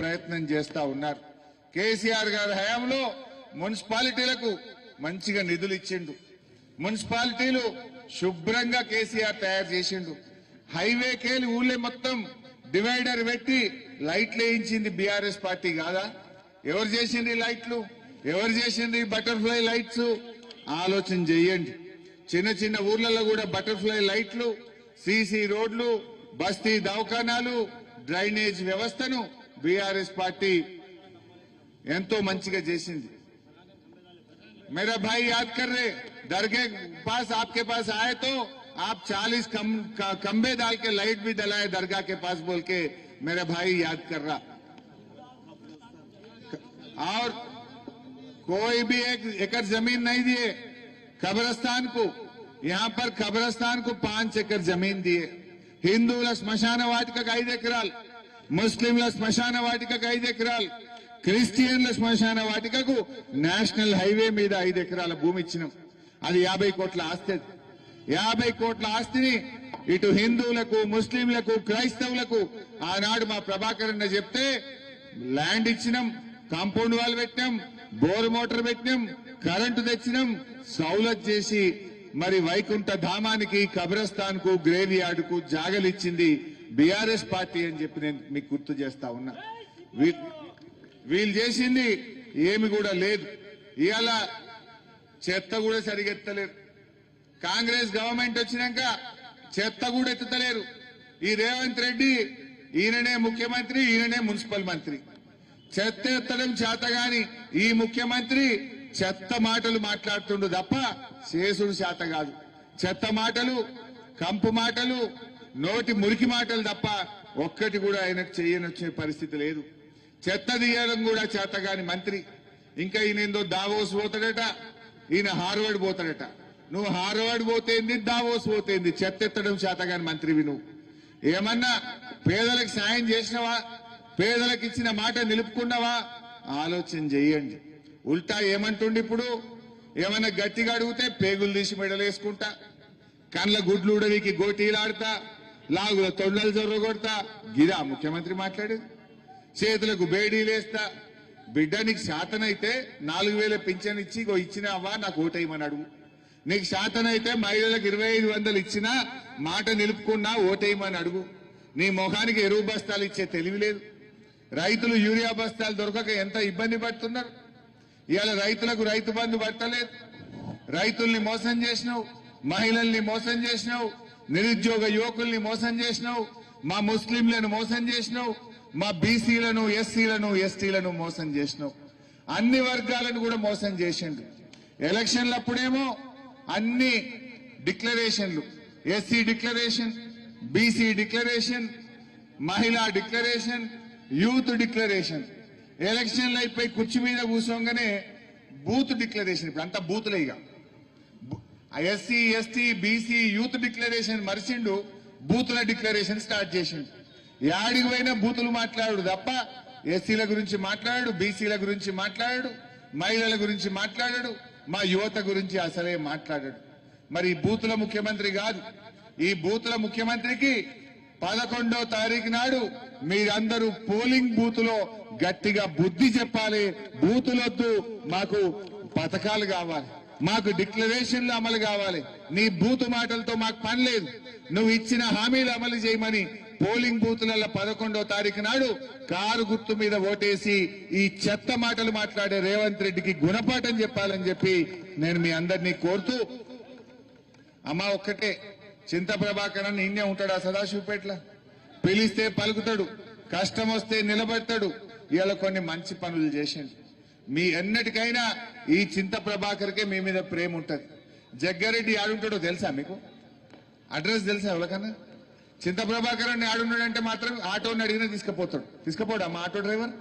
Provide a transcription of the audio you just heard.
ప్రయత్నం చేస్తా ఉన్నారు. కేసీఆర్ గారి హయాంలో మున్సిపాలిటీలకు మంచిగా నిధులు ఇచ్చిండు. మున్సిపాలిటీలు శుభ్రంగా కేసీఆర్ తయారు చేసిండు. హైవేకేలి ఊళ్ళే మొత్తం డివైడర్ పెట్టి లైట్లు వేయించింది బీఆర్ఎస్ పార్టీ కాదా? ఎవరు చేసిండ్రు ఈ లైట్లు? ఎవరు చేసిండ్రు ఈ బటర్ఫ్లై లైట్స్? ఆలోచన చెయ్యండి. చిన్న చిన్న ఊర్లలో కూడా బటర్ఫ్లై లైట్లు, సీసీ రోడ్లు, బస్తీ దవాఖానాలు, డ్రైనేజ్ వ్యవస్థను బీఆర్ఎస్ పార్టీ ఎంతో మంచిగా చేసింది. मेरा भाई याद कर रहे, दरगाह पास आपके पास आए तो आप 40 खंबे डाल के लाइट भी दलाए दरगाह के पास बोल के मेरा भाई याद कर रहा. और कोई भी एक एकड़ जमीन नहीं दिए कब्रिस्तान को. यहाँ पर कब्रिस्तान को 5 एकड़ जमीन दिए. हिंदूల శ్మశాన వాటికకు 5 ఎకరాలు, ముస్లింల శ్మశాన వాటికకు 5 ఎకరాలు, క్రిస్టియన్ల శ్మశాన వాటికకు నేషనల్ హైవే మీద 5 ఎకరాల భూమి ఇచ్చినాం. అది 50 కోట్ల ఆస్తి. 50 కోట్ల ఆస్తిని ఇటు హిందువులకు, ముస్లింలకు, క్రైస్తవులకు ఆనాడు మా ప్రభాకర్ అన్న చెప్తే ల్యాండ్ ఇచ్చినాం, కాంపౌండ్ వాల్ పెట్టినాం, బోర్ మోటార్ పెట్టినాం, కరెంటు తెచ్చినాం, సౌలత్ చేసి మరి వైకుంఠ ధామానికి, కబ్రస్థాన్ కు, గ్రేవ్ యార్డ్ కు జాగలిచ్చింది బీఆర్ఎస్ పార్టీ అని చెప్పి నేను మీకు గుర్తు చేస్తా ఉన్నా. వీళ్ళు చేసింది ఏమి కూడా లేదు. ఇవాళ చెత్త కూడా సరిగా ఎత్తలేరు. కాంగ్రెస్ గవర్నమెంట్ వచ్చినాక చెత్త కూడా ఎత్తుతలేరు. ఈ రేవంత్ రెడ్డి ఈయననే ముఖ్యమంత్రి, ఈయననే మున్సిపల్ మంత్రి. చెత్త ఎత్తడం చేతగాని ఈ ముఖ్యమంత్రి చెత్త మాటలు మాట్లాడుతుండు తప్ప చేసుడు చేత కాదు. చెత్త మాటలు, కంపు మాటలు, నోటి మురికి మాటలు తప్ప ఒక్కటి కూడా ఆయనకు చేయనొచ్చే పరిస్థితి లేదు. చెత్త తీయడం కూడా చేతగాని మంత్రి. ఇంకా ఈయన ఏందో దావోస్ పోతాడట, ఈయన హార్వర్డ్ పోతాడట. నువ్వు హార్వర్డ్ పోతేంది, దావోస్ పోతేంది, చెత్త ఎత్తడం చేతగాని మంత్రివి నువ్వు. ఏమన్నా పేదలకు సాయం చేసినవా? పేదలకు ఇచ్చిన మాట నిలుపుకున్నావా? ఆలోచన చెయ్యండి. ఉల్టా ఏమంటుండి ఇప్పుడు? ఏమన్నా గట్టిగా అడిగితే పేగులు తీసి మెడలేసుకుంటా, కండ్ల గుడ్లు ఉడవికి గోటీలాడతా, లాగుల తొండలు జొర్రగొడతా. గిదా ముఖ్యమంత్రి మాట్లాడేది? చేతులకు బేడీలేస్తా. బిడ్డ నీకు శాతనైతే 4000 పింఛన్ ఇచ్చి ఇచ్చినావా నాకు ఓటేయమని అడుగు. నీకు శాతనైతే మహిళలకు 2500 ఇచ్చినా మాట నిలుపుకున్నా ఓటేయమని అడుగు. నీ మొఖానికి ఎరువు బస్తాలు ఇచ్చే తెలివి లేదు. రైతులు యూరియా బస్తాలు దొరకక ఎంత ఇబ్బంది పడుతున్నారు. ఇవాళ రైతులకు రైతు బంధు పట్టలేదు. రైతుల్ని మోసం చేసినావు, మహిళల్ని మోసం చేసినావు, నిరుద్యోగ యువకుల్ని మోసం చేసినావు, మా ముస్లింలను మోసం చేసినావు, మా బీసీలను, ఎస్సీలను, ఎస్టీలను మోసం చేసినావు. అన్ని వర్గాలను కూడా మోసం చేసిండు. ఎలక్షన్లప్పుడేమో అన్ని డిక్లరేషన్లు, ఎస్సీ డిక్లరేషన్, బీసీ డిక్లరేషన్, మహిళా డిక్లరేషన్, యూత్ డిక్లరేషన్. ఎలక్షన్లు అయిపోయి కుర్చీ మీద కూర్చోగానే బూత్ డిక్లరేషన్. ఇప్పుడు అంతా బూతులే. ఇక SC, ST, BC, youth declaration మరిచిండు, బూతుల డిక్లరేషన్ స్టార్ట్ చేసిండు. యాడికి పోయినా బూతులు మాట్లాడు తప్ప ఎస్సీల గురించి మాట్లాడాడు, బీసీల గురించి మాట్లాడాడు, మహిళల గురించి మాట్లాడాడు, మా యువత గురించి అసలే మాట్లాడాడు. మరి ఈ బూతుల ముఖ్యమంత్రి కాదు. ఈ బూతుల ముఖ్యమంత్రికి 11వ తారీఖు నాడు మీరందరూ పోలింగ్ బూత్ లో గట్టిగా బుద్ధి చెప్పాలి. బూతులొద్దు, మాకు పథకాలు కావాలి, మాకు డిక్లరేషన్లు అమలు కావాలి. నీ బూతు మాటలతో మాకు పని లేదు. నువ్వు ఇచ్చిన హామీలు అమలు చేయమని పోలింగ్ బూత్లలో 11వ తారీఖు నాడు కారు గుర్తు మీద ఓటేసి ఈ చెత్త మాటలు మాట్లాడే రేవంత్ రెడ్డికి గుణపాఠం చెప్పాలని చెప్పి నేను మీ అందరినీ కోరుతూ, అమ్మా ఒక్కటే, చింత ప్రభాకర్ అని ఇన్నే ఉంటాడు ఆ సదాశివపేటలో. పిలిస్తే పలుకుతాడు, కష్టం వస్తే నిలబడతాడు. ఇవాళ కొన్ని మంచి పనులు చేసిండు. మీ ఎన్నటికైనా ఈ చింత ప్రభాకర్కే మీ మీద ప్రేమ ఉంటది. జగ్గారెడ్డి ఆడుంటాడో తెలుసా మీకు? అడ్రస్ తెలుసా ఎవరికన్నా? చింత ప్రభాకర్ అని ఆడున్నాడంటే మాత్రం ఆటోని అడిగినా తీసుకుపోతాడు. తీసుకుపోడా మా ఆటో డ్రైవర్?